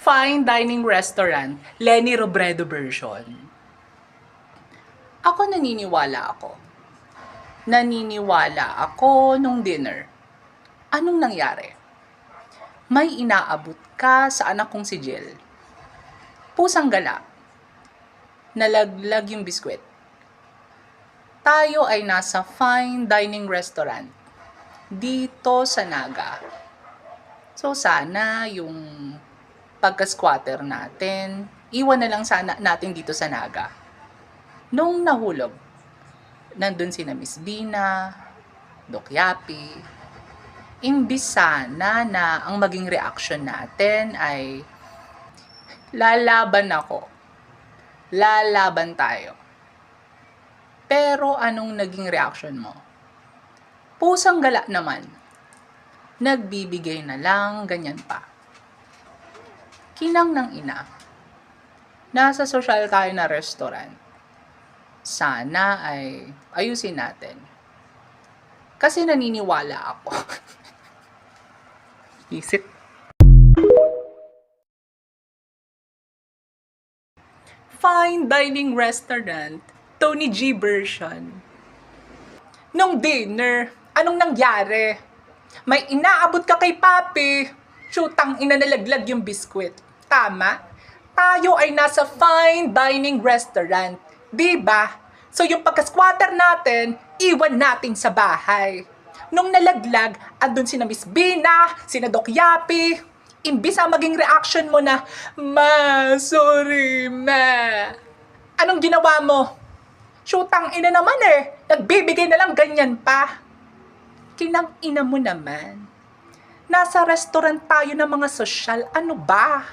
fine dining restaurant, Lenny Robredo version. Ako naniniwala ako nung dinner. Anong nangyari? May inaabot ka sa anak kong si Jill. Pusang gala. Nalaglag yung biskwit. Tayo ay nasa fine dining restaurant dito sa Naga. So sana yung pagka-squatter natin, iwan na lang sana natin dito sa Naga. Nung nahulog, nandun sina Miss Bina, Doc Yapi. Imbis sana na ang maging reaction natin ay lalaban ako. Lalaban tayo. Pero anong naging reaction mo? Pusang gala naman. Nagbibigay na lang, ganyan pa. Kinang ng ina. Nasa social tayo na restaurant. Sana ay ayusin natin. Kasi naniniwala ako. Isip. Fine dining restaurant, Tony G version. Nung dinner, anong nangyari? May inaabot ka kay Papi. Shootang ina nalaglag yung biskwit. Tama? Tayo ay nasa fine dining restaurant. Diba? So yung pagka-squatter natin, iwan natin sa bahay. Nung nalaglag, andun sina Miss Bina, sina Doc Yapi. Imbis ang maging reaction mo na, Ma, sorry, ma. Anong ginawa mo? Shootang ina naman eh. Nagbibigay na lang ganyan pa. Kinang ina mo naman. Nasa restaurant tayo ng mga sosyal. Ano ba?